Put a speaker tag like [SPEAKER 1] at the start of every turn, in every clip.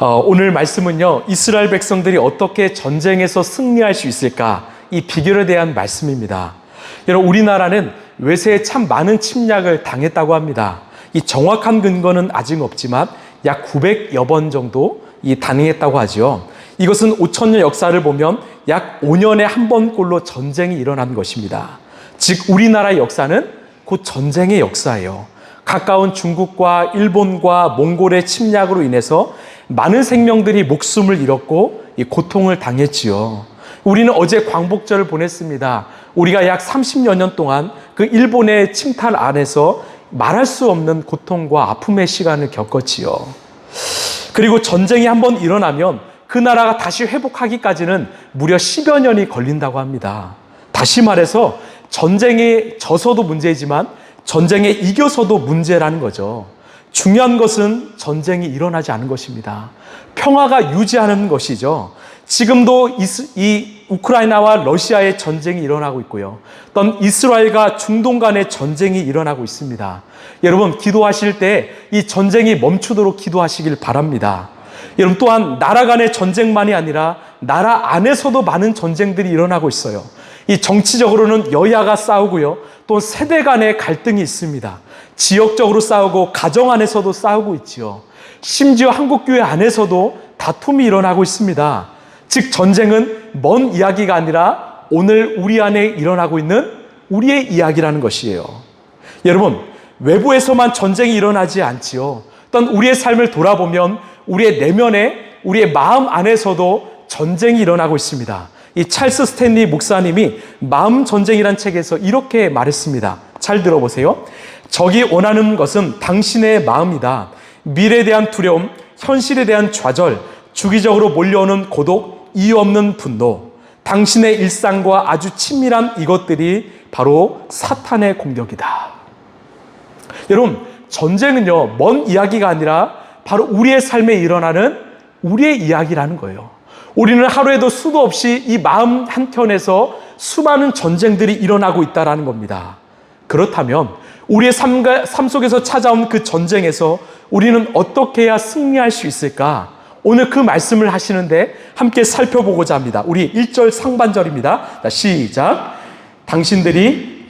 [SPEAKER 1] 오늘 말씀은요, 이스라엘 백성들이 어떻게 전쟁에서 승리할 수 있을까, 이 비결에 대한 말씀입니다. 여러분, 우리나라는 외세에 참 많은 침략을 당했다고 합니다. 이 정확한 근거는 아직 없지만 약 900여 번 정도 당했다고 하죠. 이것은 5,000년 역사를 보면 약 5년에 한 번꼴로 전쟁이 일어난 것입니다. 즉 우리나라의 역사는 곧 전쟁의 역사예요. 가까운 중국과 일본과 몽골의 침략으로 인해서 많은 생명들이 목숨을 잃었고 고통을 당했지요. 우리는 어제 광복절을 보냈습니다. 우리가 약 30여 년 동안 그 일본의 침탈 안에서 말할 수 없는 고통과 아픔의 시간을 겪었지요. 그리고 전쟁이 한번 일어나면 그 나라가 다시 회복하기까지는 무려 10여 년이 걸린다고 합니다. 다시 말해서 전쟁에 져서도 문제이지만 전쟁에 이겨서도 문제라는 거죠. 중요한 것은 전쟁이 일어나지 않은 것입니다. 평화가 유지하는 것이죠. 지금도 이 우크라이나와 러시아의 전쟁이 일어나고 있고요. 또한 이스라엘과 중동 간의 전쟁이 일어나고 있습니다. 여러분, 기도하실 때 이 전쟁이 멈추도록 기도하시길 바랍니다. 여러분, 또한 나라 간의 전쟁만이 아니라 나라 안에서도 많은 전쟁들이 일어나고 있어요. 이 정치적으로는 여야가 싸우고요. 또 세대 간의 갈등이 있습니다. 지역적으로 싸우고 가정 안에서도 싸우고 있지요. 심지어 한국교회 안에서도 다툼이 일어나고 있습니다. 즉 전쟁은 먼 이야기가 아니라 오늘 우리 안에 일어나고 있는 우리의 이야기라는 것이에요. 여러분, 외부에서만 전쟁이 일어나지 않지요. 또한 우리의 삶을 돌아보면 우리의 내면에, 우리의 마음 안에서도 전쟁이 일어나고 있습니다. 이 찰스 스탠리 목사님이 마음 전쟁이란 책에서 이렇게 말했습니다. 잘 들어보세요. 적이 원하는 것은 당신의 마음이다. 미래에 대한 두려움, 현실에 대한 좌절, 주기적으로 몰려오는 고독, 이유 없는 분노, 당신의 일상과 아주 친밀한 이것들이 바로 사탄의 공격이다. 여러분, 전쟁은요, 먼 이야기가 아니라 바로 우리의 삶에 일어나는 우리의 이야기라는 거예요. 우리는 하루에도 수도 없이 이 마음 한켠에서 수많은 전쟁들이 일어나고 있다는 겁니다. 그렇다면 우리의 삶 속에서 찾아온 그 전쟁에서 우리는 어떻게 해야 승리할 수 있을까? 오늘 그 말씀을 하시는데 함께 살펴보고자 합니다. 우리 1절 상반절입니다. 자, 시작. 당신들이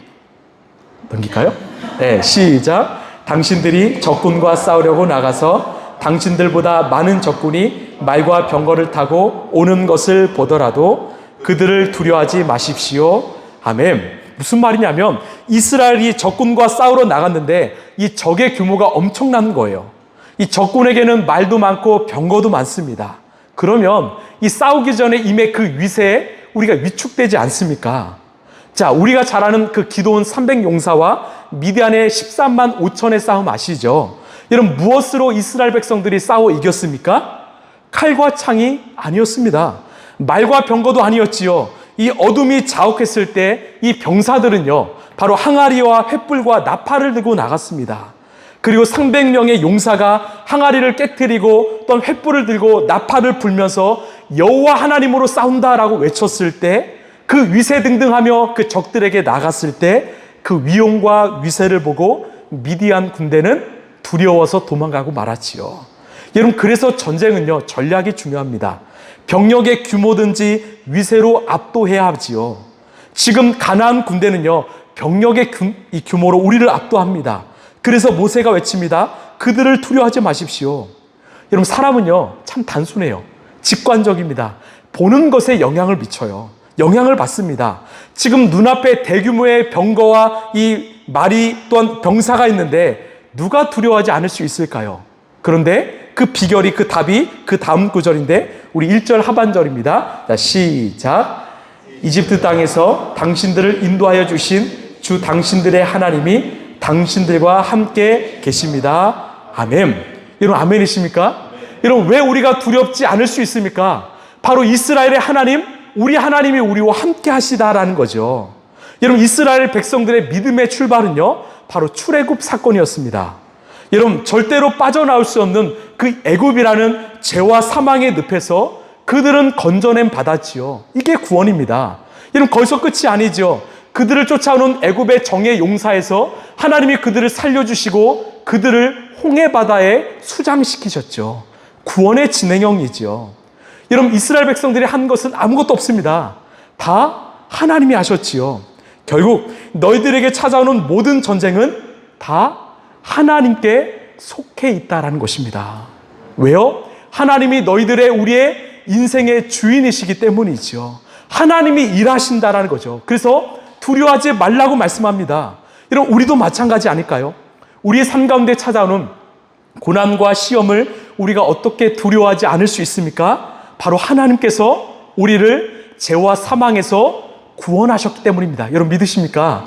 [SPEAKER 1] 넘길까요? 네, 시작. 당신들이 적군과 싸우려고 나가서 당신들보다 많은 적군이 말과 병거를 타고 오는 것을 보더라도 그들을 두려워하지 마십시오. 아멘. 무슨 말이냐면 이스라엘이 적군과 싸우러 나갔는데 이 적의 규모가 엄청난 거예요. 이 적군에게는 말도 많고 병거도 많습니다. 그러면 이 싸우기 전에 이미 그 위세에 우리가 위축되지 않습니까? 자, 우리가 잘 아는 그 기드온 300용사와 미디안의 13만 5천의 싸움 아시죠? 여러분, 무엇으로 이스라엘 백성들이 싸워 이겼습니까? 칼과 창이 아니었습니다. 말과 병거도 아니었지요. 이 어둠이 자욱했을 때 이 병사들은요, 바로 항아리와 횃불과 나팔을 들고 나갔습니다. 그리고 300명의 용사가 항아리를 깨트리고 또 횃불을 들고 나팔을 불면서 여호와 하나님으로 싸운다라고 외쳤을 때 그 위세등등하며 그 적들에게 나갔을 때 그 위용과 위세를 보고 미디안 군대는 두려워서 도망가고 말았지요. 여러분, 그래서 전쟁은요, 전략이 중요합니다. 병력의 규모든지 위세로 압도해야 하지요. 지금 가나안 군대는요, 병력의 이 규모로 우리를 압도합니다. 그래서 모세가 외칩니다. 그들을 두려워하지 마십시오. 여러분, 사람은요, 참 단순해요. 직관적입니다. 보는 것에 영향을 미쳐요. 영향을 받습니다. 지금 눈앞에 대규모의 병거와 이 말이 또한 병사가 있는데 누가 두려워하지 않을 수 있을까요? 그런데 그 비결이, 그 답이 그 다음 구절인데 우리 1절 하반절입니다. 자, 시작. 이집트 땅에서 당신들을 인도하여 주신 주 당신들의 하나님이 당신들과 함께 계십니다. 아멘. 여러분, 아멘이십니까? 여러분, 왜 우리가 두렵지 않을 수 있습니까? 바로 이스라엘의 하나님, 우리 하나님이 우리와 함께 하시다라는 거죠. 여러분, 이스라엘 백성들의 믿음의 출발은요, 바로 출애굽 사건이었습니다. 여러분, 절대로 빠져나올 수 없는 그 애굽이라는 죄와 사망의 늪에서 그들은 건져냄 받았지요. 이게 구원입니다. 여러분, 거기서 끝이 아니죠. 그들을 쫓아오는 애굽의 정예 용사에서 하나님이 그들을 살려주시고 그들을 홍해 바다에 수장시키셨죠. 구원의 진행형이지요. 여러분, 이스라엘 백성들이 한 것은 아무것도 없습니다. 다 하나님이 하셨지요. 결국 너희들에게 찾아오는 모든 전쟁은 다 하나님께 속해 있다라는 것입니다. 왜요? 하나님이 너희들의 우리의 인생의 주인이시기 때문이죠. 하나님이 일하신다라는 거죠. 그래서 두려워하지 말라고 말씀합니다. 여러분, 우리도 마찬가지 아닐까요? 우리의 삶 가운데 찾아오는 고난과 시험을 우리가 어떻게 두려워하지 않을 수 있습니까? 바로 하나님께서 우리를 죄와 사망에서 구원하셨기 때문입니다. 여러분, 믿으십니까?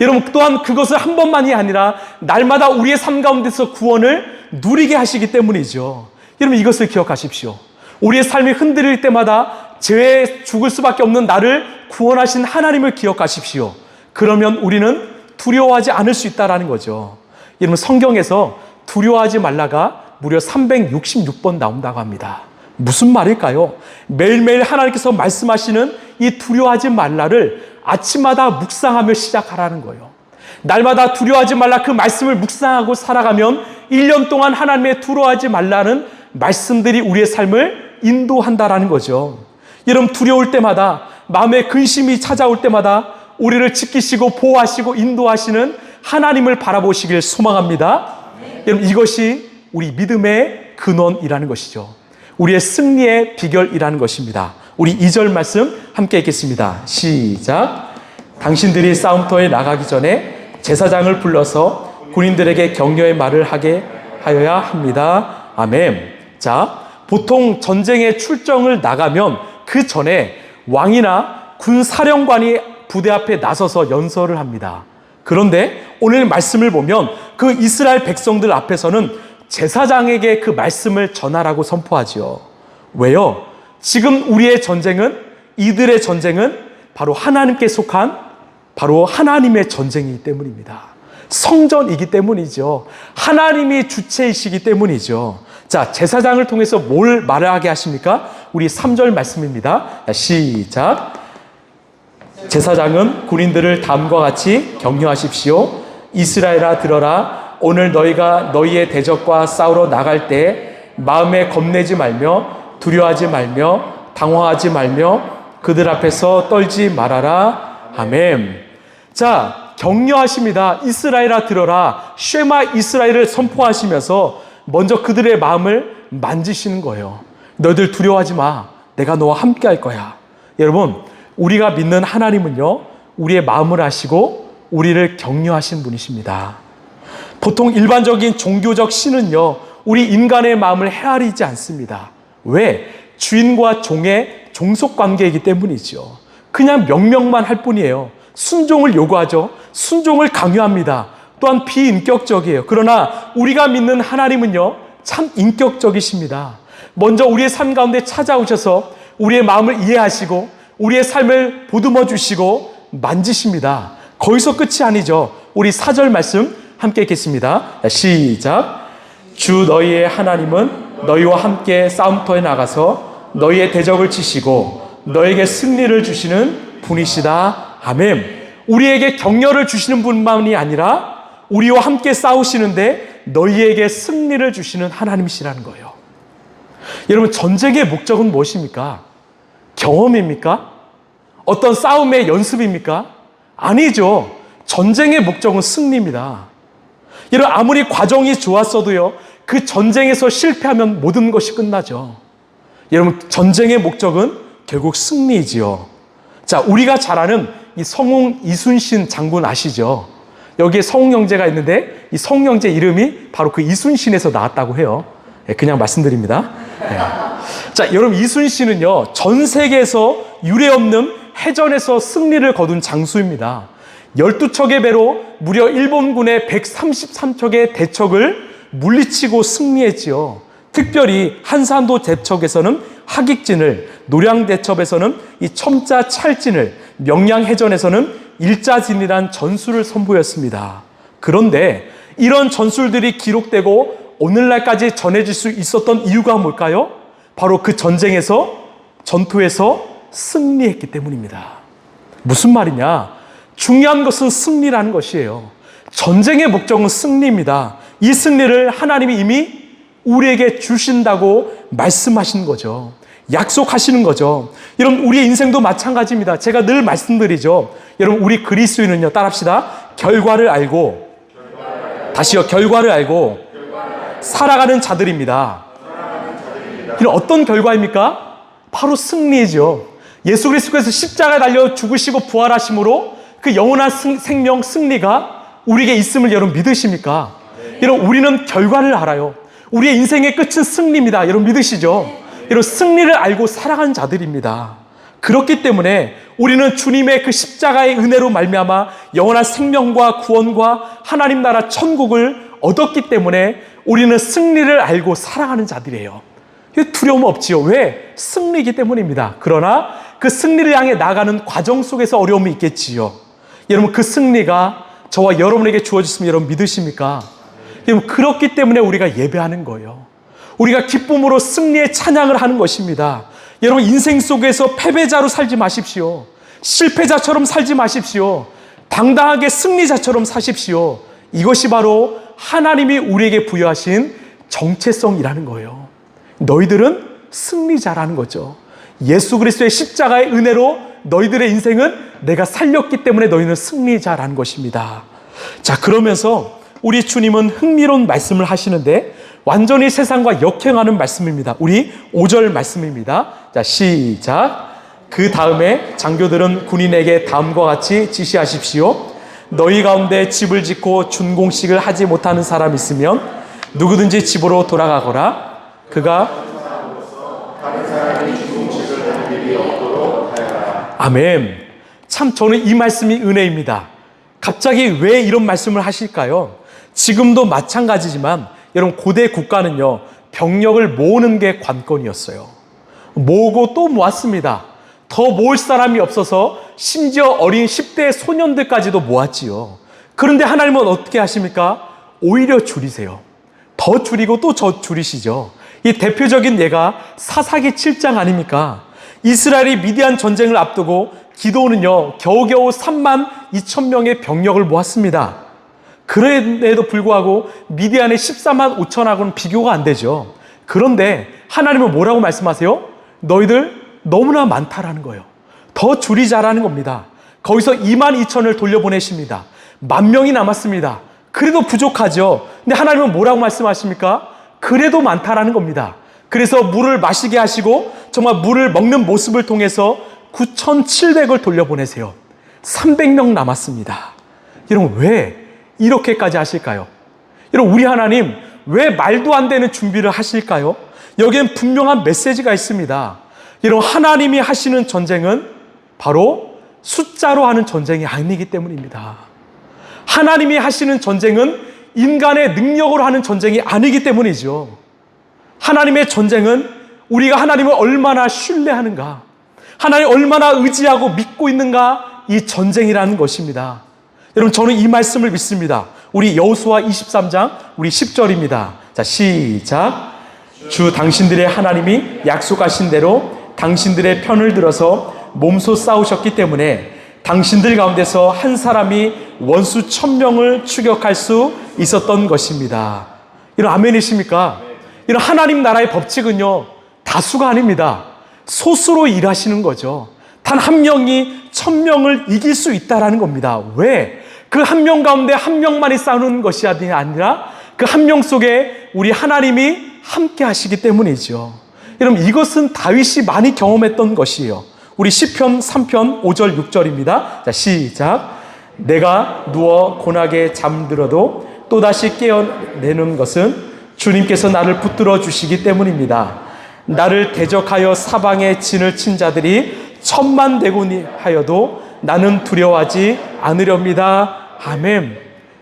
[SPEAKER 1] 여러분, 또한 그것을 한 번만이 아니라 날마다 우리의 삶 가운데서 구원을 누리게 하시기 때문이죠. 여러분, 이것을 기억하십시오. 우리의 삶이 흔들릴 때마다 죄에 죽을 수밖에 없는 나를 구원하신 하나님을 기억하십시오. 그러면 우리는 두려워하지 않을 수 있다는 거죠. 여러분, 성경에서 두려워하지 말라가 무려 366번 나온다고 합니다. 무슨 말일까요? 매일매일 하나님께서 말씀하시는 이 두려워하지 말라를 아침마다 묵상하며 시작하라는 거예요. 날마다 두려워하지 말라 그 말씀을 묵상하고 살아가면 1년 동안 하나님의 두려워하지 말라는 말씀들이 우리의 삶을 인도한다라는 거죠. 여러분, 두려울 때마다, 마음에 근심이 찾아올 때마다 우리를 지키시고 보호하시고 인도하시는 하나님을 바라보시길 소망합니다. 여러분, 이것이 우리 믿음의 근원이라는 것이죠. 우리의 승리의 비결이라는 것입니다. 우리 2절 말씀 함께 읽겠습니다. 시작. 당신들이 싸움터에 나가기 전에 제사장을 불러서 군인들에게 격려의 말을 하게 하여야 합니다. 아멘. 자, 보통 전쟁에 출정을 나가면 그 전에 왕이나 군 사령관이 부대 앞에 나서서 연설을 합니다. 그런데 오늘 말씀을 보면 그 이스라엘 백성들 앞에서는 제사장에게 그 말씀을 전하라고 선포하지요. 왜요? 지금 우리의 전쟁은, 이들의 전쟁은 바로 하나님께 속한 바로 하나님의 전쟁이기 때문입니다. 성전이기 때문이죠. 하나님이 주체이시기 때문이죠. 자, 제사장을 통해서 뭘 말하게 하십니까? 우리 3절 말씀입니다. 시작. 제사장은 군인들을 다음과 같이 격려하십시오. 이스라엘아, 들어라. 오늘 너희가 너희의 대적과 싸우러 나갈 때 마음에 겁내지 말며 두려워하지 말며 당황하지 말며 그들 앞에서 떨지 말아라. 아멘. 자, 격려하십니다. 이스라엘아, 들어라. 쉐마 이스라엘을 선포하시면서 먼저 그들의 마음을 만지시는 거예요. 너희들 두려워하지 마. 내가 너와 함께 할 거야. 여러분, 우리가 믿는 하나님은요, 우리의 마음을 아시고 우리를 격려하신 분이십니다. 보통 일반적인 종교적 신은요, 우리 인간의 마음을 헤아리지 않습니다. 왜? 주인과 종의 종속 관계이기 때문이죠. 그냥 명령만 할 뿐이에요. 순종을 요구하죠. 순종을 강요합니다. 또한 비인격적이에요. 그러나 우리가 믿는 하나님은요, 참 인격적이십니다. 먼저 우리의 삶 가운데 찾아오셔서 우리의 마음을 이해하시고 우리의 삶을 보듬어 주시고 만지십니다. 거기서 끝이 아니죠. 우리 4절 말씀 함께 읽겠습니다. 시작. 주 너희의 하나님은 너희와 함께 싸움터에 나가서 너희의 대적을 치시고 너에게 승리를 주시는 분이시다. 아멘. 우리에게 격려를 주시는 분만이 아니라 우리와 함께 싸우시는데 너희에게 승리를 주시는 하나님이시라는 거예요. 여러분, 전쟁의 목적은 무엇입니까? 경험입니까? 어떤 싸움의 연습입니까? 아니죠. 전쟁의 목적은 승리입니다. 여러분, 아무리 과정이 좋았어도요, 그 전쟁에서 실패하면 모든 것이 끝나죠. 여러분, 전쟁의 목적은 결국 승리이지요. 자, 우리가 잘 아는 이 성웅 이순신 장군 아시죠? 여기에 성웅 형제가 있는데 이 성웅 형제 이름이 바로 그 이순신에서 나왔다고 해요. 그냥 말씀드립니다. 네. 자, 여러분, 이순신은요, 전 세계에서 유례없는 해전에서 승리를 거둔 장수입니다. 12척의 배로 무려 일본군의 133척의 대적을 물리치고 승리했지요. 특별히 한산도 대첩에서는 하객진을, 노량대첩에서는 이 첨자 찰진을, 명량해전에서는 일자진이란 전술을 선보였습니다. 그런데 이런 전술들이 기록되고 오늘날까지 전해질 수 있었던 이유가 뭘까요? 바로 그 전쟁에서, 전투에서 승리했기 때문입니다. 무슨 말이냐? 중요한 것은 승리라는 것이에요. 전쟁의 목적은 승리입니다. 이 승리를 하나님이 이미 우리에게 주신다고 말씀하시는 거죠. 약속하시는 거죠. 여러분, 우리의 인생도 마찬가지입니다. 제가 늘 말씀드리죠. 여러분, 우리 그리스도인은요, 따라합시다. 결과를 알고, 다시요, 결과를 알고 살아가는 자들입니다. 이런 어떤 결과입니까? 바로 승리죠. 예수 그리스도께서 십자가에 달려 죽으시고 부활하심으로 그 영원한 생명 승리가 우리에게 있음을 여러분 믿으십니까? 여러분, 우리는 결과를 알아요. 우리의 인생의 끝은 승리입니다. 여러분 믿으시죠? 여러분, 승리를 알고 살아가는 자들입니다. 그렇기 때문에 우리는 주님의 그 십자가의 은혜로 말미암아 영원한 생명과 구원과 하나님 나라 천국을 얻었기 때문에 우리는 승리를 알고 살아가는 자들이에요. 두려움 없지요. 왜? 승리이기 때문입니다. 그러나 그 승리를 향해 나가는 과정 속에서 어려움이 있겠지요. 여러분, 그 승리가 저와 여러분에게 주어졌으면 여러분 믿으십니까? 여러분, 그렇기 때문에 우리가 예배하는 거예요. 우리가 기쁨으로 승리의 찬양을 하는 것입니다. 여러분, 인생 속에서 패배자로 살지 마십시오. 실패자처럼 살지 마십시오. 당당하게 승리자처럼 사십시오. 이것이 바로 하나님이 우리에게 부여하신 정체성이라는 거예요. 너희들은 승리자라는 거죠. 예수 그리스도의 십자가의 은혜로 너희들의 인생은 내가 살렸기 때문에 너희는 승리자라는 것입니다. 자, 그러면서 우리 주님은 흥미로운 말씀을 하시는데 완전히 세상과 역행하는 말씀입니다. 우리 5절 말씀입니다. 자, 시작. 그 다음에 장교들은 군인에게 다음과 같이 지시하십시오. 너희 가운데 집을 짓고 준공식을 하지 못하는 사람 있으면 누구든지 집으로 돌아가거라. 그가 아멘. 참 저는 이 말씀이 은혜입니다. 갑자기 왜 이런 말씀을 하실까요? 지금도 마찬가지지만 여러분, 고대 국가는요, 병력을 모으는 게 관건이었어요. 모으고 또 모았습니다. 더 모을 사람이 없어서 심지어 어린 10대 소년들까지도 모았지요. 그런데 하나님은 어떻게 하십니까? 오히려 줄이세요. 더 줄이고 또 줄이시죠. 이 대표적인 예가 사사기 7장 아닙니까? 이스라엘이 미디안 전쟁을 앞두고 기도는요, 겨우겨우 3만 2천 명의 병력을 모았습니다. 그럼에도 불구하고 미디안의 14만 5천하고는 비교가 안 되죠. 그런데 하나님은 뭐라고 말씀하세요? 너희들 너무나 많다라는 거예요. 더 줄이자라는 겁니다. 거기서 2만 2천을 돌려보내십니다. 10,000명이 남았습니다. 그래도 부족하죠. 근데 하나님은 뭐라고 말씀하십니까? 그래도 많다라는 겁니다. 그래서 물을 마시게 하시고 정말 물을 먹는 모습을 통해서 9,700을 돌려보내세요. 300명 남았습니다. 여러분, 왜 이렇게까지 하실까요? 여러분, 우리 하나님 왜 말도 안 되는 준비를 하실까요? 여기엔 분명한 메시지가 있습니다. 여러분, 하나님이 하시는 전쟁은 바로 숫자로 하는 전쟁이 아니기 때문입니다. 하나님이 하시는 전쟁은 인간의 능력으로 하는 전쟁이 아니기 때문이죠. 하나님의 전쟁은 우리가 하나님을 얼마나 신뢰하는가, 하나님을 얼마나 의지하고 믿고 있는가, 이 전쟁이라는 것입니다. 여러분, 저는 이 말씀을 믿습니다. 우리 여호수아 23장 우리 10절입니다. 자, 시작. 주 당신들의 하나님이 약속하신 대로 당신들의 편을 들어서 몸소 싸우셨기 때문에 당신들 가운데서 한 사람이 원수 1,000명을 추격할 수 있었던 것입니다. 이런 아멘이십니까? 이런 하나님 나라의 법칙은요, 다수가 아닙니다. 소수로 일하시는 거죠. 단 한 명이 1,000명을 이길 수 있다라는 겁니다. 왜? 그 한 명 가운데 한 명만이 싸우는 것이 아니라 그 한 명 속에 우리 하나님이 함께 하시기 때문이죠. 여러분, 이것은 다윗이 많이 경험했던 것이에요. 우리 시편 3편 5절 6절입니다. 자, 시작. 내가 누워 고나게 잠들어도 또다시 깨어내는 것은 주님께서 나를 붙들어 주시기 때문입니다. 나를 대적하여 사방에 진을 친 자들이 천만대군이 하여도 나는 두려워하지 않으렵니다. 아멘.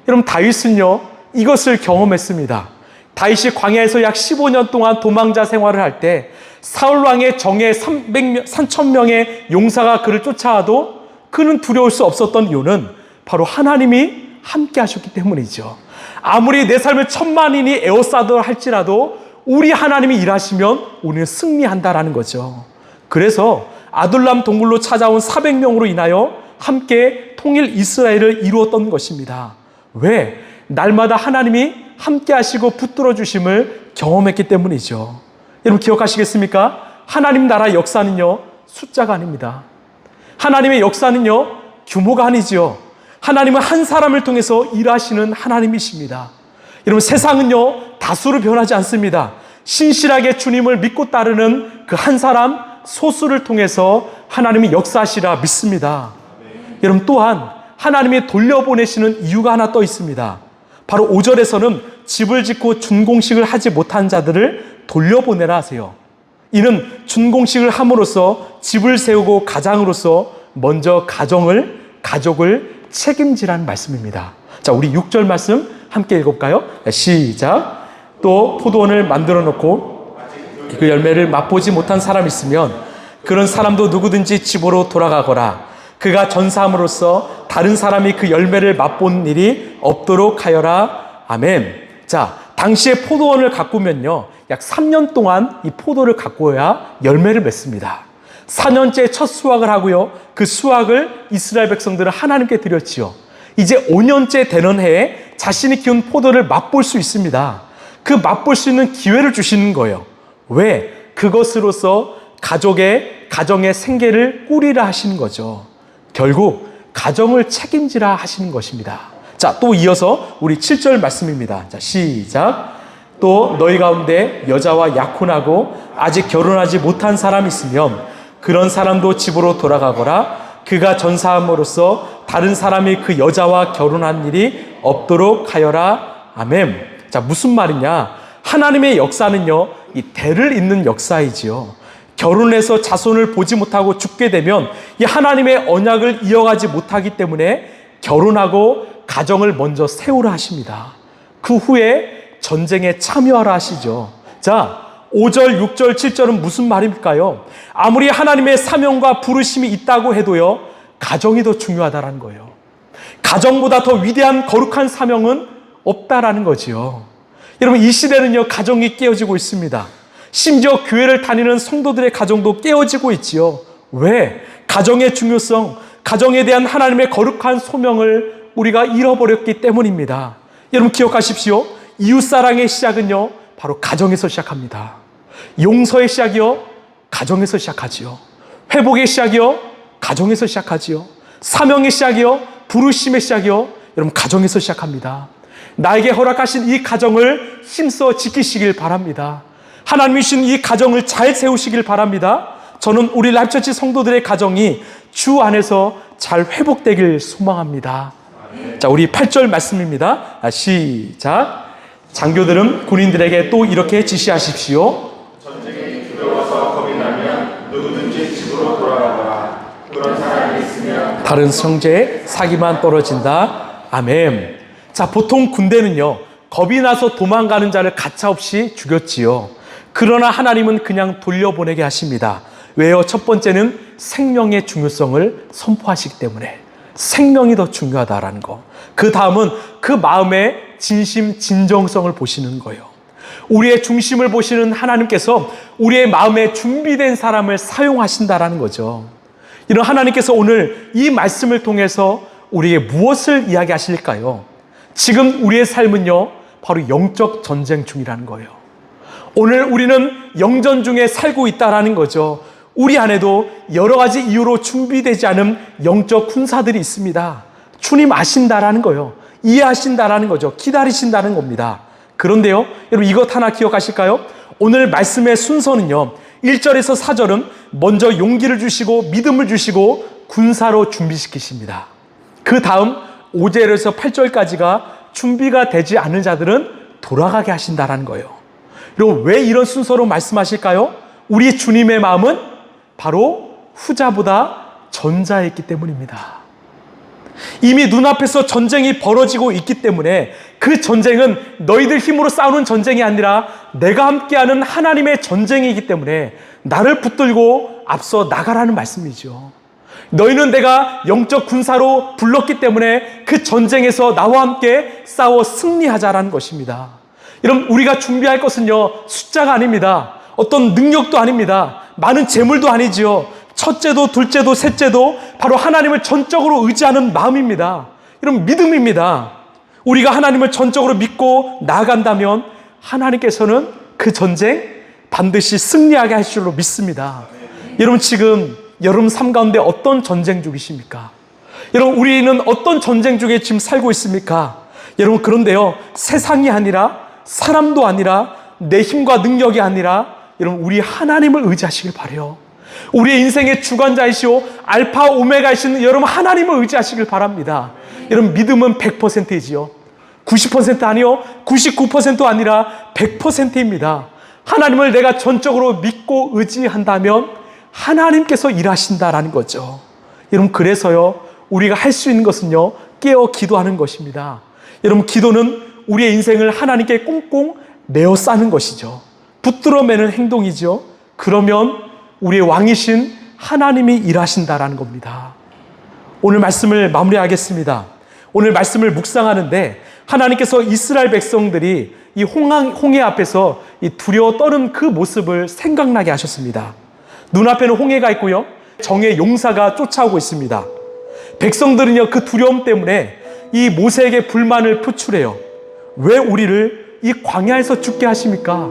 [SPEAKER 1] 여러분, 다윗은요, 이것을 경험했습니다. 다윗이 광야에서 약 15년 동안 도망자 생활을 할 때 사울왕의 정예 3,000명의 용사가 그를 쫓아와도 그는 두려울 수 없었던 이유는 바로 하나님이 함께 하셨기 때문이죠. 아무리 내 삶을 1,000만인이 에워싸도 할지라도 우리 하나님이 일하시면 우리는 승리한다라는 거죠. 그래서 아둘람 동굴로 찾아온 400명으로 인하여 함께 통일 이스라엘을 이루었던 것입니다. 왜? 날마다 하나님이 함께 하시고 붙들어 주심을 경험했기 때문이죠. 여러분 기억하시겠습니까? 하나님 나라 역사는요, 숫자가 아닙니다. 하나님의 역사는요, 규모가 아니지요. 하나님은 한 사람을 통해서 일하시는 하나님이십니다. 여러분 세상은요, 다수로 변하지 않습니다. 신실하게 주님을 믿고 따르는 그 한 사람 소수를 통해서 하나님이 역사하시라 믿습니다. 여러분 또한 하나님이 돌려보내시는 이유가 하나 떠 있습니다. 바로 5절에서는 집을 짓고 준공식을 하지 못한 자들을 돌려보내라 하세요. 이는 준공식을 함으로써 집을 세우고 가장으로서 먼저 가족을 책임지라는 말씀입니다. 자, 우리 6절 말씀 함께 읽어볼까요? 시작. 또 포도원을 만들어 놓고 그 열매를 맛보지 못한 사람이 있으면 그런 사람도 누구든지 집으로 돌아가거라. 그가 전사함으로써 다른 사람이 그 열매를 맛본 일이 없도록 하여라. 아멘. 자, 당시에 포도원을 가꾸면요, 약 3년 동안 이 포도를 가꾸어야 열매를 맺습니다. 4년째 첫 수확을 하고요, 그 수확을 이스라엘 백성들은 하나님께 드렸지요. 이제 5년째 되는 해에 자신이 키운 포도를 맛볼 수 있습니다. 그 맛볼 수 있는 기회를 주시는 거예요. 왜? 그것으로서 가정의 생계를 꾸리라 하시는 거죠. 결국 가정을 책임지라 하시는 것입니다. 자, 또 이어서 우리 7절 말씀입니다. 자, 시작. 또 너희 가운데 여자와 약혼하고 아직 결혼하지 못한 사람이 있으면 그런 사람도 집으로 돌아가거라. 그가 전사함으로써 다른 사람이 그 여자와 결혼한 일이 없도록 하여라. 아멘. 자, 무슨 말이냐? 하나님의 역사는요, 이 대를 잇는 역사이지요. 결혼해서 자손을 보지 못하고 죽게 되면 이 하나님의 언약을 이어가지 못하기 때문에 결혼하고 가정을 먼저 세우라 하십니다. 그 후에 전쟁에 참여하라 하시죠. 자, 5절, 6절, 7절은 무슨 말일까요? 아무리 하나님의 사명과 부르심이 있다고 해도요, 가정이 더 중요하다는 거예요. 가정보다 더 위대한 거룩한 사명은 없다라는 거지요. 여러분, 이 시대는요, 가정이 깨어지고 있습니다. 심지어 교회를 다니는 성도들의 가정도 깨어지고 있지요. 왜? 가정의 중요성, 가정에 대한 하나님의 거룩한 소명을 우리가 잃어버렸기 때문입니다. 여러분 기억하십시오. 이웃사랑의 시작은요, 바로 가정에서 시작합니다. 용서의 시작이요, 가정에서 시작하지요. 회복의 시작이요, 가정에서 시작하지요. 사명의 시작이요, 부르심의 시작이요, 여러분 가정에서 시작합니다. 나에게 허락하신 이 가정을 힘써 지키시길 바랍니다. 하나님이 주신 이 가정을 잘 세우시길 바랍니다. 저는 우리 라이프처치 성도들의 가정이 주 안에서 잘 회복되길 소망합니다. 자, 우리 8절 말씀입니다. 시작. 장교들은 군인들에게 또 이렇게 지시하십시오.
[SPEAKER 2] 전쟁이 두려워서 겁이 나면 누구든지 집으로 돌아가라. 그런 사람이 있으면
[SPEAKER 1] 다른 형제의 사기만 떨어진다. 아멘. 자, 보통 군대는요, 겁이 나서 도망가는 자를 가차없이 죽였지요. 그러나 하나님은 그냥 돌려보내게 하십니다. 왜요? 첫 번째는 생명의 중요성을 선포하시기 때문에. 생명이 더 중요하다라는 거. 그 다음은 그 마음의 진심, 진정성을 보시는 거예요. 우리의 중심을 보시는 하나님께서 우리의 마음에 준비된 사람을 사용하신다라는 거죠. 이런 하나님께서 오늘 이 말씀을 통해서 우리에게 무엇을 이야기하실까요? 지금 우리의 삶은요, 바로 영적 전쟁 중이라는 거예요. 오늘 우리는 영전 중에 살고 있다라는 거죠. 우리 안에도 여러 가지 이유로 준비되지 않은 영적 군사들이 있습니다. 주님 아신다라는 거예요. 이해하신다라는 거죠. 기다리신다는 겁니다. 그런데요, 여러분 이것 하나 기억하실까요? 오늘 말씀의 순서는요, 1절에서 4절은 먼저 용기를 주시고 믿음을 주시고 군사로 준비시키십니다. 그 다음 5절에서 8절까지가 준비가 되지 않은 자들은 돌아가게 하신다라는 거예요. 여러분 왜 이런 순서로 말씀하실까요? 우리 주님의 마음은 바로 후자보다 전자에 있기 때문입니다. 이미 눈앞에서 전쟁이 벌어지고 있기 때문에 그 전쟁은 너희들 힘으로 싸우는 전쟁이 아니라 내가 함께하는 하나님의 전쟁이기 때문에 나를 붙들고 앞서 나가라는 말씀이죠. 너희는 내가 영적 군사로 불렀기 때문에 그 전쟁에서 나와 함께 싸워 승리하자라는 것입니다. 여러분 우리가 준비할 것은요, 숫자가 아닙니다. 어떤 능력도 아닙니다. 많은 재물도 아니지요. 첫째도 둘째도 셋째도 바로 하나님을 전적으로 의지하는 마음입니다. 여러분 믿음입니다. 우리가 하나님을 전적으로 믿고 나아간다면 하나님께서는 그 전쟁 반드시 승리하게 할 줄로 믿습니다. 여러분, 지금 여러분 삶 가운데 어떤 전쟁 중이십니까? 여러분, 우리는 어떤 전쟁 중에 지금 살고 있습니까? 여러분, 그런데요, 세상이 아니라, 사람도 아니라, 내 힘과 능력이 아니라, 여러분, 우리 하나님을 의지하시길 바라요. 우리의 인생의 주관자이시오 알파 오메가이신 여러분 하나님을 의지하시길 바랍니다. 여러분, 믿음은 100%이지요 90% 아니요 99% 아니라 100%입니다. 하나님을 내가 전적으로 믿고 의지한다면 하나님께서 일하신다라는 거죠. 여러분, 그래서요, 우리가 할 수 있는 것은요, 깨어 기도하는 것입니다. 여러분, 기도는 우리의 인생을 하나님께 꽁꽁 메어 싸는 것이죠. 붙들어 매는 행동이죠. 그러면 우리의 왕이신 하나님이 일하신다라는 겁니다. 오늘 말씀을 마무리하겠습니다. 오늘 말씀을 묵상하는데 하나님께서 이스라엘 백성들이 이 홍해 앞에서 이 두려워 떠는 그 모습을 생각나게 하셨습니다. 눈앞에는 홍해가 있고요, 정의 용사가 쫓아오고 있습니다. 백성들은요, 그 두려움 때문에 이 모세에게 불만을 표출해요. 왜 우리를 이 광야에서 죽게 하십니까?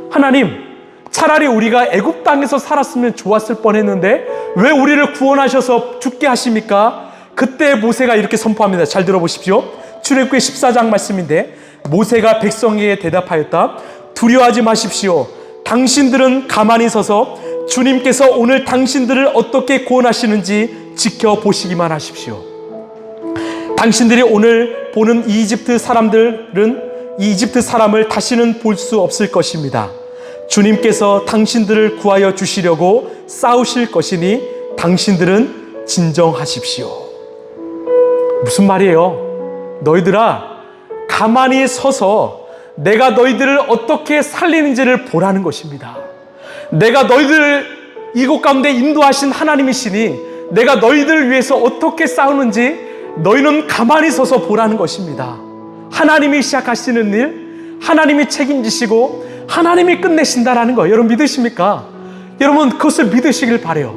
[SPEAKER 1] 하나님, 차라리 우리가 애굽 땅에서 살았으면 좋았을 뻔했는데 왜 우리를 구원하셔서 죽게 하십니까? 그때 모세가 이렇게 선포합니다. 잘 들어보십시오. 출애굽기 14장 말씀인데, 모세가 백성에게 대답하였다. 두려워하지 마십시오. 당신들은 가만히 서서 주님께서 오늘 당신들을 어떻게 구원하시는지 지켜보시기만 하십시오. 당신들이 오늘 보는 이 이집트 사람을 다시는 볼 수 없을 것입니다. 주님께서 당신들을 구하여 주시려고 싸우실 것이니 당신들은 진정하십시오. 무슨 말이에요? 너희들아, 가만히 서서 내가 너희들을 어떻게 살리는지를 보라는 것입니다. 내가 너희들을 이곳 가운데 인도하신 하나님이시니 내가 너희들을 위해서 어떻게 싸우는지 너희는 가만히 서서 보라는 것입니다. 하나님이 시작하시는 일, 하나님이 책임지시고 하나님이 끝내신다라는 거, 여러분 믿으십니까? 여러분, 그것을 믿으시길 바라요.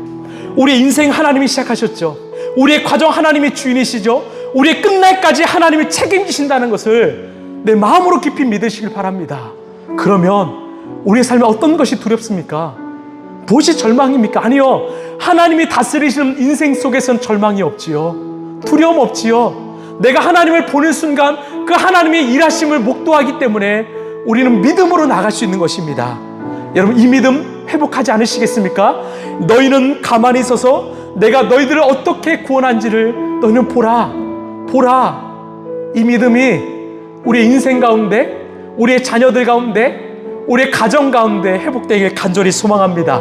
[SPEAKER 1] 우리의 인생 하나님이 시작하셨죠. 우리의 과정 하나님이 주인이시죠. 우리의 끝날까지 하나님이 책임지신다는 것을 내 마음으로 깊이 믿으시길 바랍니다. 그러면 우리의 삶에 어떤 것이 두렵습니까? 무엇이 절망입니까? 아니요, 하나님이 다스리시는 인생 속에선 절망이 없지요. 두려움 없지요. 내가 하나님을 보는 순간 그 하나님의 일하심을 목도하기 때문에 우리는 믿음으로 나갈 수 있는 것입니다. 여러분, 이 믿음 회복하지 않으시겠습니까? 너희는 가만히 서서 내가 너희들을 어떻게 구원한지를 너희는 보라. 이 믿음이 우리의 인생 가운데, 우리의 자녀들 가운데, 우리의 가정 가운데 회복되길 간절히 소망합니다.